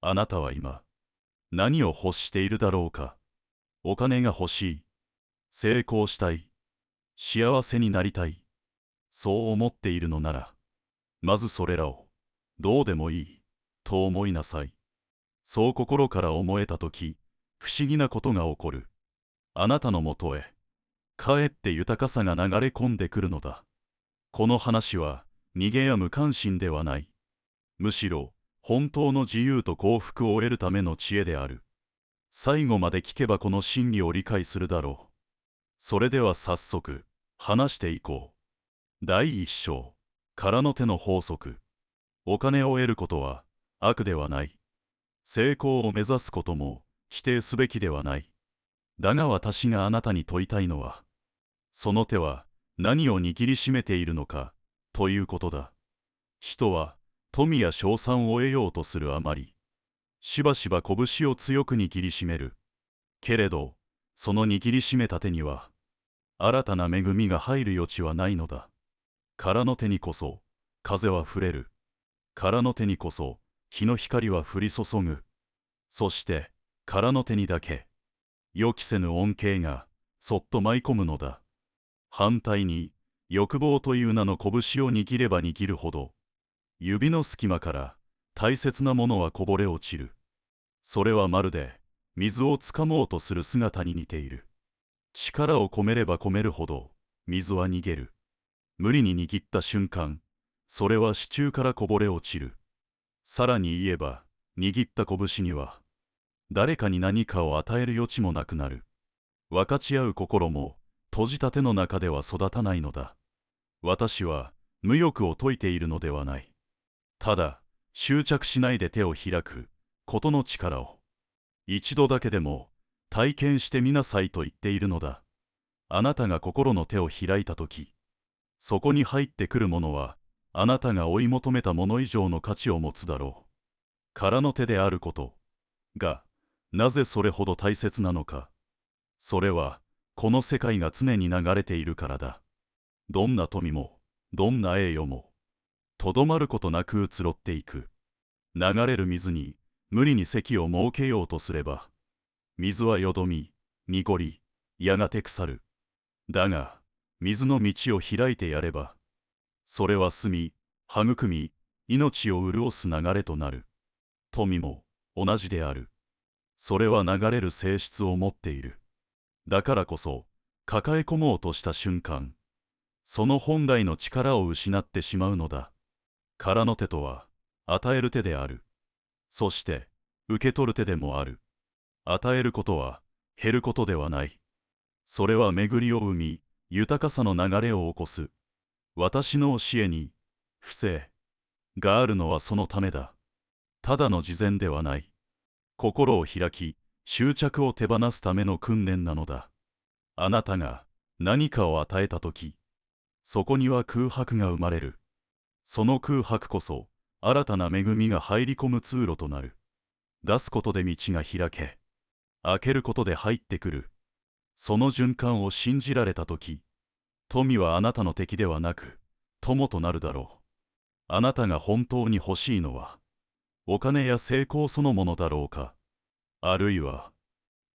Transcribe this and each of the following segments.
あなたは今、何を欲しているだろうか。お金が欲しい。成功したい。幸せになりたい。そう思っているのなら、まずそれらを、どうでもいい、と思いなさい。そう心から思えたとき、不思議なことが起こる。あなたのもとへ、かえって豊かさが流れ込んでくるのだ。この話は、逃げや無関心ではない。むしろ、本当の自由と幸福を得るための知恵である。最後まで聞けばこの真理を理解するだろう。それでは早速、話していこう。第一章、空の手の法則。お金を得ることは悪ではない。成功を目指すことも否定すべきではない。だが私があなたに問いたいのは、その手は何を握りしめているのか、ということだ。人は富や賞賛を得ようとするあまり、しばしば拳を強く握りしめる。けれど、その握りしめた手には、新たな恵みが入る余地はないのだ。空の手にこそ、風は触れる。空の手にこそ、日の光は降り注ぐ。そして、空の手にだけ、予期せぬ恩恵が、そっと舞い込むのだ。反対に、欲望という名の拳を握れば握るほど、指の隙間から、大切なものはこぼれ落ちる。それはまるで、水をつかもうとする姿に似ている。力を込めれば込めるほど、水は逃げる。無理に握った瞬間、それは手中からこぼれ落ちる。さらに言えば、握った拳には、誰かに何かを与える余地もなくなる。分かち合う心も、閉じた手の中では育たないのだ。私は、無欲を説いているのではない。ただ、執着しないで手を開く、ことの力を、一度だけでも、体験してみなさいと言っているのだ。あなたが心の手を開いたとき、そこに入ってくるものは、あなたが追い求めたもの以上の価値を持つだろう。空の手であることが、なぜそれほど大切なのか。それは、この世界が常に流れているからだ。どんな富も、どんな栄誉も、とどまることなく移ろっていく。流れる水に、無理に席を設けようとすれば、水はよどみ、濁り、やがて腐る。だが、水の道を開いてやれば、それは澄み、育み、命を潤す流れとなる。富も同じである。それは流れる性質を持っている。だからこそ、抱え込もうとした瞬間、その本来の力を失ってしまうのだ。空の手とは、与える手である。そして、受け取る手でもある。与えることは、減ることではない。それは巡りを生み、豊かさの流れを起こす。私の教えに、不正があるのはそのためだ。ただの慈善ではない。心を開き、執着を手放すための訓練なのだ。あなたが何かを与えたとき、そこには空白が生まれる。その空白こそ、新たな恵みが入り込む通路となる。出すことで道が開け、開けることで入ってくる。その循環を信じられたとき、富はあなたの敵ではなく、友となるだろう。あなたが本当に欲しいのは、お金や成功そのものだろうか。あるいは、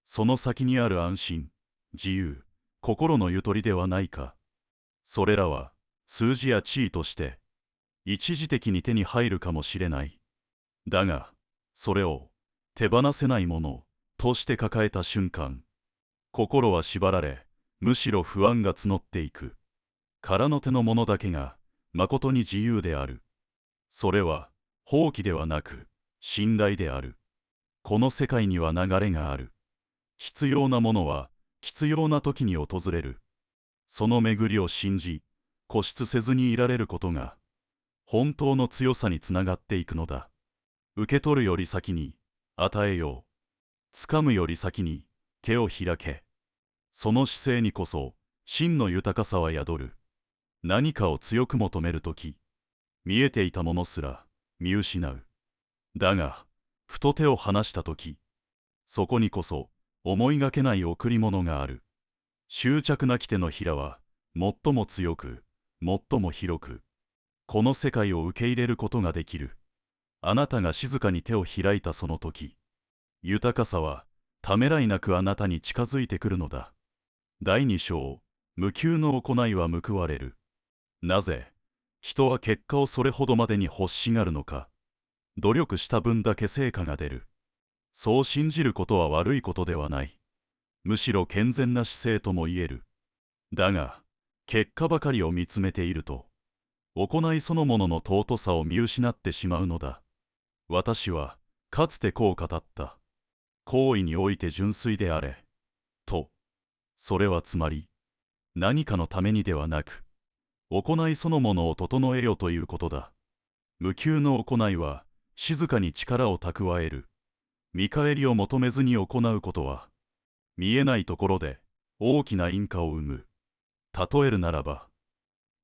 その先にある安心、自由、心のゆとりではないか。それらは、数字や地位として、一時的に手に入るかもしれない。だが、それを、手放せないもの、として抱えた瞬間、心は縛られ、むしろ不安が募っていく。空の手のものだけが、誠に自由である。それは、放棄ではなく、信頼である。この世界には流れがある。必要なものは、必要な時に訪れる。その巡りを信じ、固執せずにいられることが、本当の強さにつながっていくのだ。受け取るより先に、与えよう。掴むより先に、手を開け。その姿勢にこそ、真の豊かさは宿る。何かを強く求めるとき、見えていたものすら、見失う。だが、ふと手を離したとき、そこにこそ、思いがけない贈り物がある。執着なき手のひらは、最も強く、最も広く、この世界を受け入れることができる。あなたが静かに手を開いたその時、豊かさはためらいなくあなたに近づいてくるのだ。第2章、無給の行いは報われる。なぜ人は結果をそれほどまでに欲しがるのか。努力した分だけ成果が出る。そう信じることは悪いことではない。むしろ健全な姿勢とも言える。だが、結果ばかりを見つめていると、行いそのものの尊さを見失ってしまうのだ。私は、かつてこう語った。行為において純粋であれ。と。それはつまり、何かのためにではなく、行いそのものを整えよということだ。無給の行いは、静かに力を蓄える。見返りを求めずに行うことは、見えないところで大きな因果を生む。例えるならば、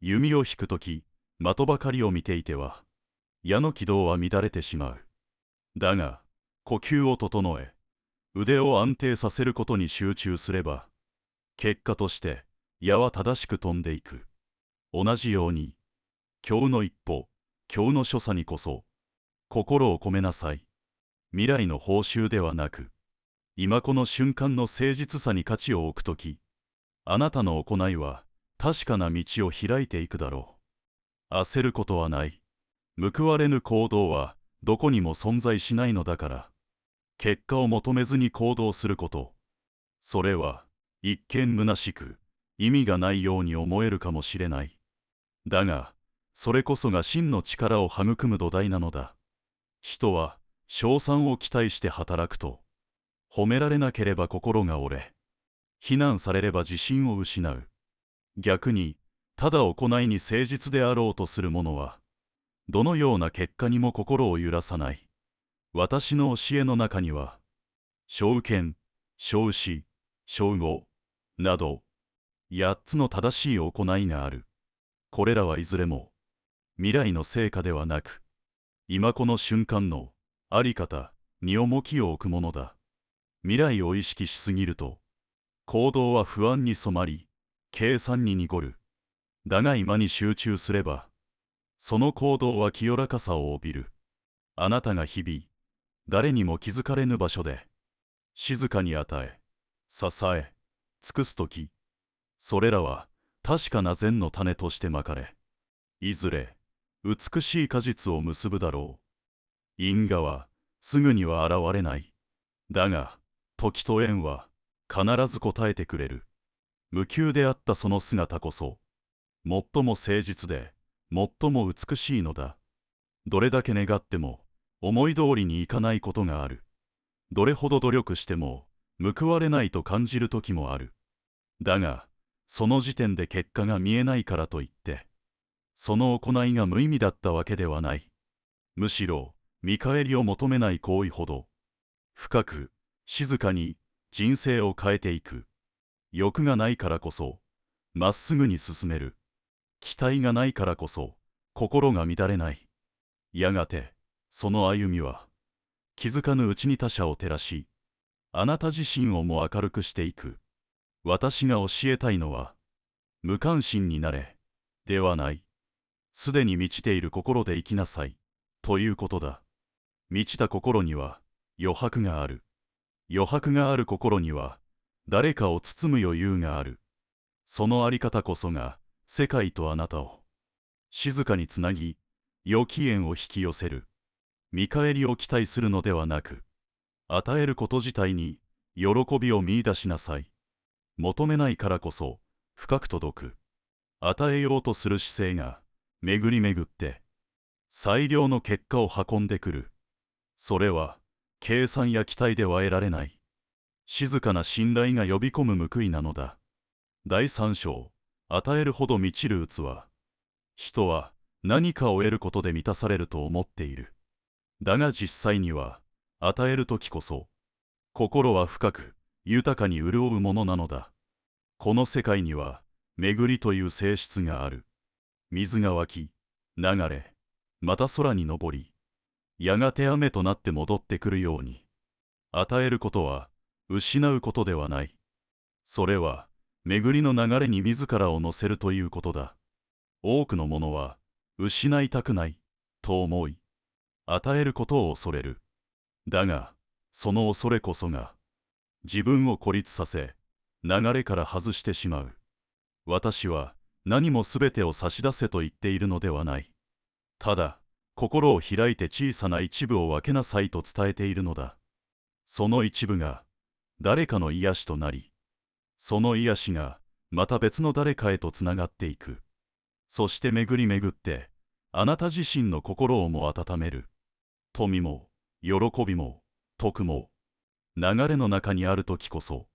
弓を引くとき、的ばかりを見ていては、矢の軌道は乱れてしまう。だが、呼吸を整え、腕を安定させることに集中すれば、結果として矢は正しく飛んでいく。同じように、今日の一歩、今日の所作にこそ、心を込めなさい。未来の報酬ではなく、今この瞬間の誠実さに価値を置くとき、あなたの行いは確かな道を開いていくだろう。焦ることはない。報われぬ行動はどこにも存在しないのだから。結果を求めずに行動すること。それは一見虚しく意味がないように思えるかもしれない。だが、それこそが真の力を育む土台なのだ。人は称賛を期待して働くと、褒められなければ心が折れ、非難されれば自信を失う。逆に、ただ行いに誠実であろうとする者は、どのような結果にも心を揺らさない。私の教えの中には、正見、正思、正語など、8つの正しい行いがある。これらはいずれも、未来の成果ではなく、今この瞬間のあり方に重きを置くものだ。未来を意識しすぎると、行動は不安に染まり、計算に濁る。だが今に集中すれば、その行動は清らかさを帯びる。あなたが日々、誰にも気づかれぬ場所で、静かに与え、支え、尽くすとき、それらは確かな善の種としてまかれ、いずれ美しい果実を結ぶだろう。因果はすぐには現れない。だが、時と縁は必ず応えてくれる。無給であったその姿こそ、最も誠実で、最も美しいのだ。どれだけ願っても、思い通りにいかないことがある。どれほど努力しても、報われないと感じる時もある。だが、その時点で結果が見えないからといって、その行いが無意味だったわけではない。むしろ、見返りを求めない行為ほど、深く、静かに人生を変えていく。欲がないからこそ、まっすぐに進める。期待がないからこそ、心が乱れない。やがて、その歩みは、気づかぬうちに他者を照らし、あなた自身をも明るくしていく。私が教えたいのは、無関心になれ、ではない。すでに満ちている心で生きなさい、ということだ。満ちた心には、余白がある。余白がある心には、誰かを包む余裕がある。そのあり方こそが、世界とあなたを、静かにつなぎ、良き縁を引き寄せる。見返りを期待するのではなく、与えること自体に、喜びを見出しなさい。求めないからこそ、深く届く。与えようとする姿勢が、巡り巡って、最良の結果を運んでくる。それは、計算や期待では得られない。静かな信頼が呼び込む報いなのだ。第3章、与えるほど満ちる器。人は何かを得ることで満たされると思っている。だが実際には、与えるときこそ、心は深く、豊かに潤うものなのだ。この世界には、巡りという性質がある。水が湧き、流れ、また空に昇り、やがて雨となって戻ってくるように。与えることは、失うことではない。それは、巡りの流れに自らを乗せるということだ。多くのものは、失いたくない、と思い、与えることを恐れる。だが、その恐れこそが、自分を孤立させ、流れから外してしまう。私は、何もすべてを差し出せと言っているのではない。ただ、心を開いて小さな一部を分けなさいと伝えているのだ。その一部が、誰かの癒しとなり、その癒しが、また別の誰かへとつながっていく。そして巡り巡って、あなた自身の心をも温める。富も、喜びも、徳も、流れの中にあるときこそ、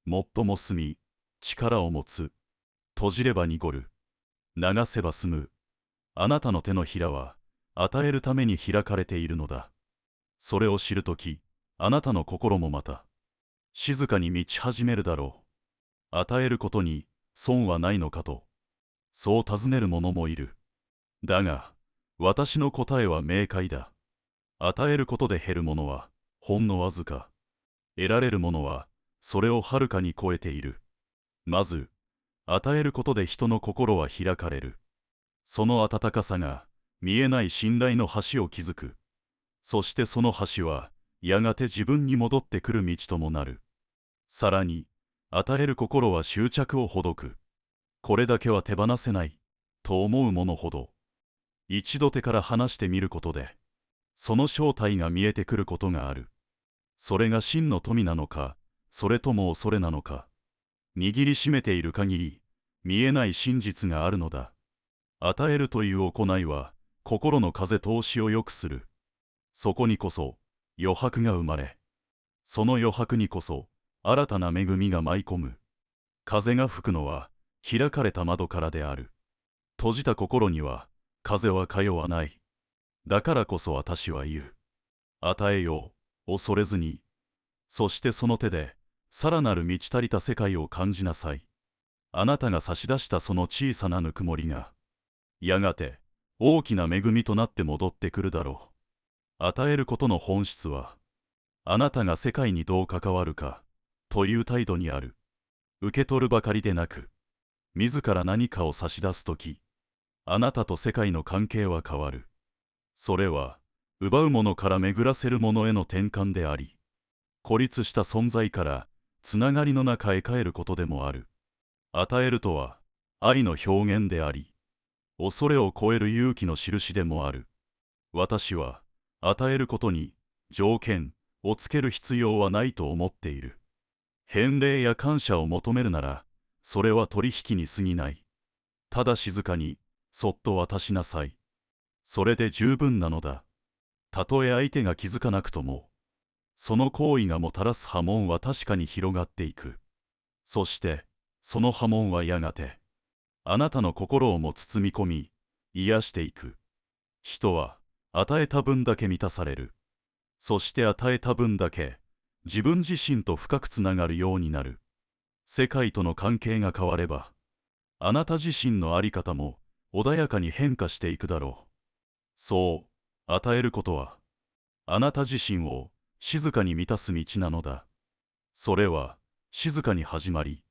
最も澄み、力を持つ。閉じれば濁る。流せば澄む。あなたの手のひらは、与えるために開かれているのだ。それを知るとき、あなたの心もまた、静かに満ち始めるだろう。与えることに損はないのかと、そう尋ねる者もいる。だが、私の答えは明快だ。与えることで減るものは、ほんのわずか。得られるものは、それをはるかに超えている。まず、与えることで人の心は開かれる。その温かさが、見えない信頼の橋を築く。そしてその橋は、やがて自分に戻ってくる道ともなる。さらに、与える心は執着をほどく。これだけは手放せない、と思うものほど、一度手から離してみることで、その正体が見えてくることがある。それが真の富なのか、それとも恐れなのか。握りしめている限り、見えない真実があるのだ。与えるという行いは、心の風通しを良くする。そこにこそ、余白が生まれ、その余白にこそ、新たな恵みが舞い込む。風が吹くのは、開かれた窓からである。閉じた心には、風は通わない。だからこそ私は言う。与えよう、恐れずに。そしてその手で、さらなる満ち足りた世界を感じなさい。あなたが差し出したその小さなぬくもりが、やがて、大きな恵みとなって戻ってくるだろう。与えることの本質は、あなたが世界にどう関わるか、という態度にある。受け取るばかりでなく、自ら何かを差し出すとき、あなたと世界の関係は変わる。それは、奪うものから巡らせるものへの転換であり、孤立した存在からつながりの中へ帰ることでもある。与えるとは、愛の表現であり、恐れを超える勇気の印でもある。私は、与えることに条件をつける必要はないと思っている。返礼や感謝を求めるなら、それは取引に過ぎない。ただ静かに、そっと渡しなさい。それで十分なのだ。たとえ相手が気づかなくとも、その行為がもたらす波紋は確かに広がっていく。そして、その波紋はやがて、あなたの心をも包み込み、癒していく。人は、与えた分だけ満たされる。そして与えた分だけ、自分自身と深くつながるようになる。世界との関係が変われば、あなた自身の在り方も穏やかに変化していくだろう。そう、与えることは、あなた自身を静かに満たす道なのだ。それは、静かに始まり、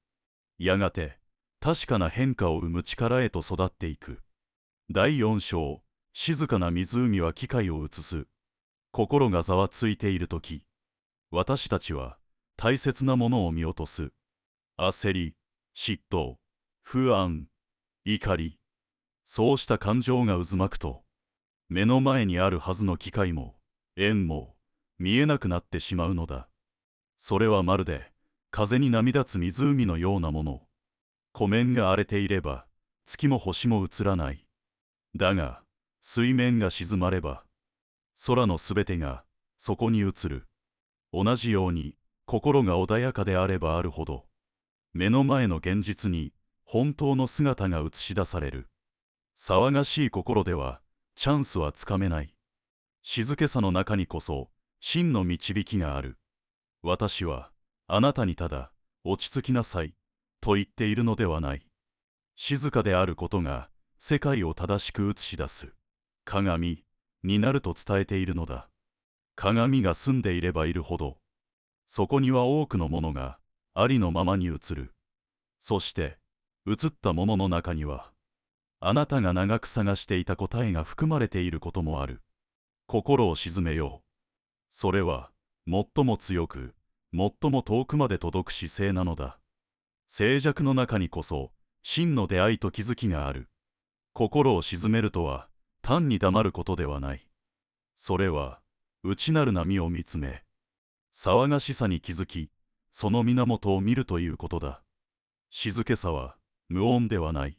やがて、確かな変化を生む力へと育っていく。第4章、静かな湖は機会を移す。心がざわついているとき、私たちは大切なものを見落とす。焦り、嫉妬、不安、怒り、そうした感情が渦巻くと、目の前にあるはずの機会も、縁も、見えなくなってしまうのだ。それはまるで、風に波立つ湖のようなもの。湖面が荒れていれば、月も星も映らない。だが、水面が静まれば、空のすべてが、そこに映る。同じように、心が穏やかであればあるほど、目の前の現実に、本当の姿が映し出される。騒がしい心では、チャンスはつかめない。静けさの中にこそ、真の導きがある。私は、あなたにただ、落ち着きなさい、と言っているのではない。静かであることが、世界を正しく映し出す、鏡、になると伝えているのだ。鏡が澄んでいればいるほど、そこには多くのものが、ありのままに映る。そして、映ったものの中には、あなたが長く探していた答えが含まれていることもある。心を静めよう。それは、最も強く、最も遠くまで届く姿勢なのだ。静寂の中にこそ、真の出会いと気づきがある。心を静めるとは、単に黙ることではない。それは、内なる波を見つめ、騒がしさに気づき、その源を見るということだ。静けさは、無音ではない。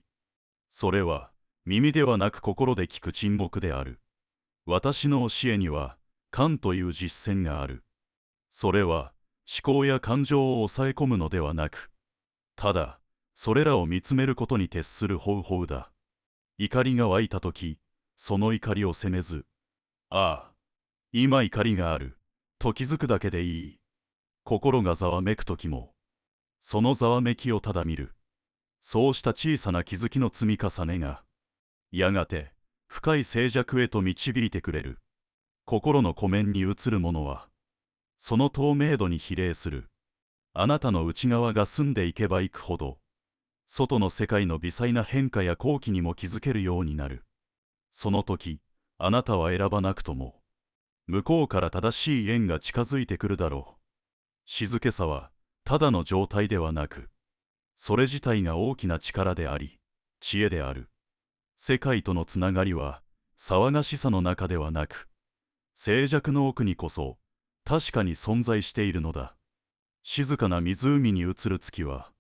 それは、耳ではなく心で聞く沈黙である。私の教えには、観という実践がある。それは、思考や感情を抑え込むのではなく、ただ、それらを見つめることに徹する方法だ。怒りが湧いたとき、その怒りを責めず、ああ、今怒りがある、と気づくだけでいい。心がざわめくときも、そのざわめきをただ見る。そうした小さな気づきの積み重ねが、やがて、深い静寂へと導いてくれる。心の湖面に映るものは、その透明度に比例する。あなたの内側が澄んでいけばいくほど、外の世界の微細な変化や好奇にも気づけるようになる。その時、あなたは選ばなくとも、向こうから正しい縁が近づいてくるだろう。静けさは、ただの状態ではなく、それ自体が大きな力であり、知恵である。世界とのつながりは、騒がしさの中ではなく、静寂の奥にこそ、確かに存在しているのだ。静かな湖に映る月は、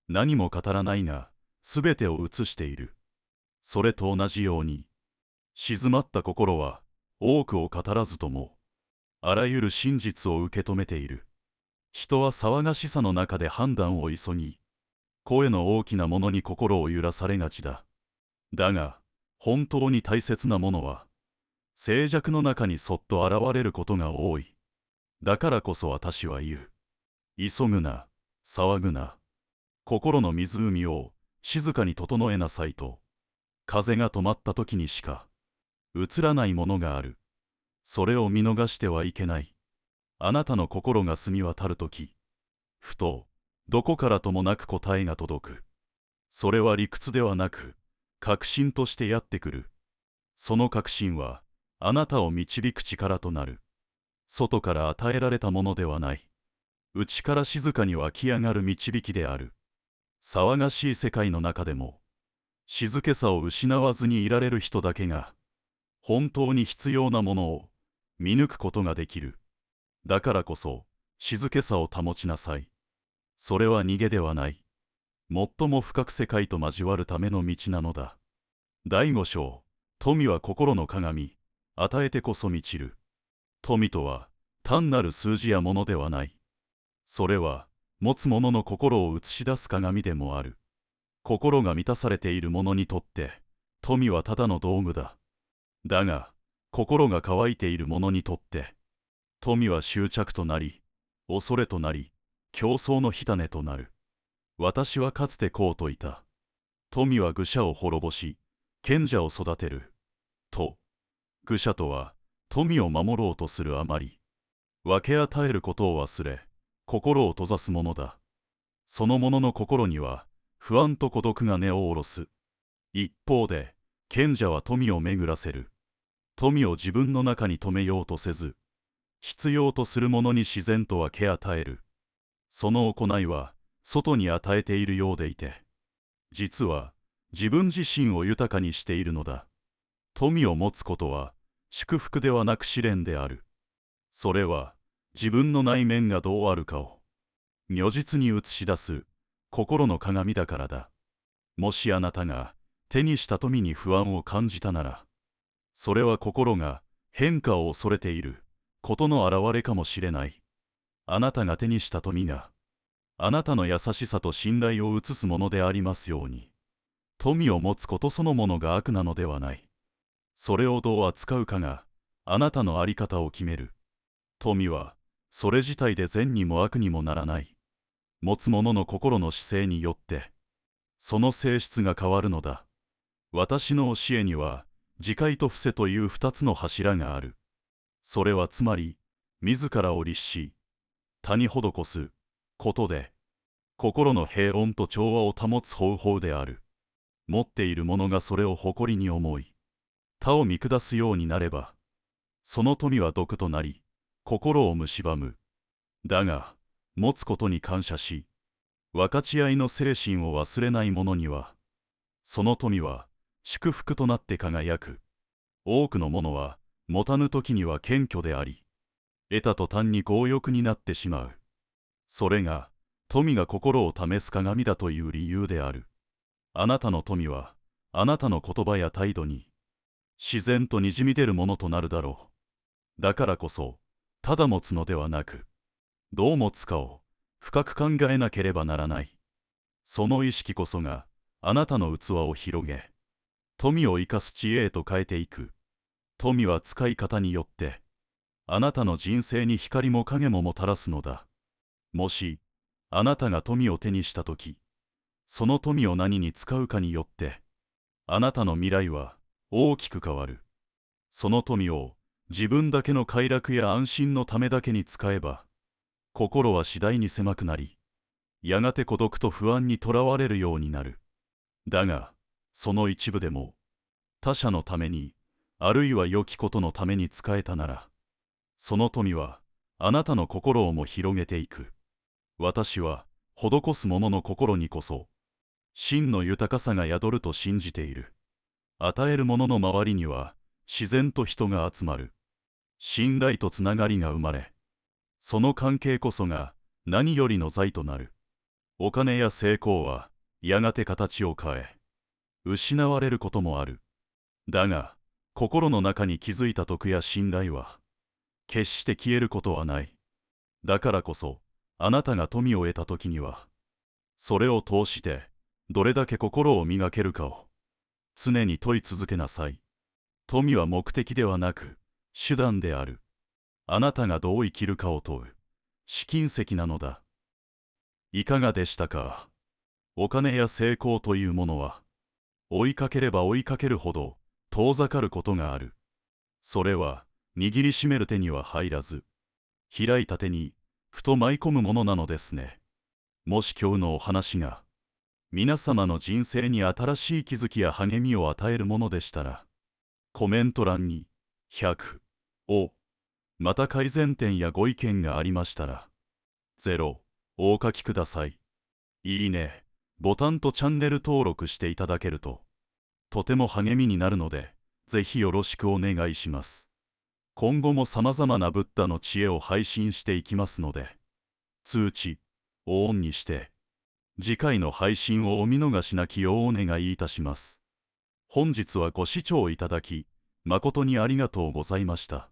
何も語らないが、すべてを映している。それと同じように、静まった心は、多くを語らずとも、あらゆる真実を受け止めている。人は騒がしさの中で判断を急ぎ、声の大きなものに心を揺らされがちだ。だが、本当に大切なものは、静寂の中にそっと現れることが多い。だからこそ私は言う。急ぐな、騒ぐな。心の湖を静かに整えなさいと。風が止まった時にしか映らないものがある。それを見逃してはいけない。あなたの心が澄み渡る時、ふと、どこからともなく答えが届く。それは理屈ではなく、確信としてやってくる。その確信は、あなたを導く力となる。外から与えられたものではない。内から静かに湧き上がる導きである。騒がしい世界の中でも、静けさを失わずにいられる人だけが、本当に必要なものを見抜くことができる。だからこそ、静けさを保ちなさい。それは逃げではない。最も深く世界と交わるための道なのだ。第五章、富は心の鏡、与えてこそ満ちる。富とは、単なる数字やものではない。それは、持つ者の心を映し出す鏡でもある。心が満たされている者にとって、富はただの道具だ。だが、心が乾いている者にとって、富は執着となり、恐れとなり、競争の火種となる。私はかつてこう説いた。富は愚者を滅ぼし、賢者を育てる。と、愚者とは、富を守ろうとするあまり、分け与えることを忘れ、心を閉ざすものだ。その者の心には、不安と孤独が根を下ろす。一方で、賢者は富を巡らせる。富を自分の中に留めようとせず、必要とするものに自然と分け与える。その行いは、外に与えているようでいて、実は、自分自身を豊かにしているのだ。富を持つことは、祝福ではなく試練である。それは、自分の内面がどうあるかを、如実に映し出す、心の鏡だからだ。もしあなたが、手にした富に不安を感じたなら、それは心が変化を恐れていることの表れかもしれない。あなたが手にした富が、あなたの優しさと信頼を映すものでありますように、富を持つことそのものが悪なのではない。それをどう扱うかが、あなたの在り方を決める。富は、それ自体で善にも悪にもならない。持つ者の心の姿勢によって、その性質が変わるのだ。私の教えには、自戒と伏せという二つの柱がある。それはつまり、自らを律し、他に施すことで、心の平穏と調和を保つ方法である。持っている者がそれを誇りに思い、他を見下すようになれば、その富は毒となり、心を蝕む。だが、持つことに感謝し、分かち合いの精神を忘れない者には、その富は祝福となって輝く。多くの者は、持たぬ時には謙虚であり、得た途端に強欲になってしまう。それが、富が心を試す鏡だという理由である。あなたの富は、あなたの言葉や態度に、自然とにじみ出るものとなるだろう。だからこそ、ただ持つのではなく、どう持つかを深く考えなければならない。その意識こそが、あなたの器を広げ、富を生かす知恵へと変えていく。富は使い方によって、あなたの人生に光も影ももたらすのだ。もし、あなたが富を手にしたとき、その富を何に使うかによって、あなたの未来は大きく変わる。その富を自分だけの快楽や安心のためだけに使えば、心は次第に狭くなり、やがて孤独と不安にとらわれるようになる。だが、その一部でも、他者のために、あるいは良きことのために使えたなら、その富は、あなたの心をも広げていく。私は、施す者の心にこそ、真の豊かさが宿ると信じている。与える者の周りには、自然と人が集まる。信頼とつながりが生まれ、その関係こそが何よりの財となる。お金や成功は、やがて形を変え、失われることもある。だが、心の中に築いた徳や信頼は、決して消えることはない。だからこそ、あなたが富を得た時には、それを通して、どれだけ心を磨けるかを、常に問い続けなさい。富は目的ではなく、手段である。あなたがどう生きるかを問う、試金石なのだ。いかがでしたか？お金や成功というものは、追いかければ追いかけるほど、遠ざかることがある。それは、握りしめる手には入らず、開いた手に、ふと舞い込むものなのですね。もし今日のお話が、皆様の人生に新しい気づきや励みを与えるものでしたら、コメント欄に、100を、また改善点やご意見がありましたら、0をお書きください。いいね、ボタンとチャンネル登録していただけると、とても励みになるので、ぜひよろしくお願いします。今後も様々なブッダの知恵を配信していきますので、通知をオンにして、次回の配信をお見逃しなきようお願いいたします。本日はご視聴いただき、誠にありがとうございました。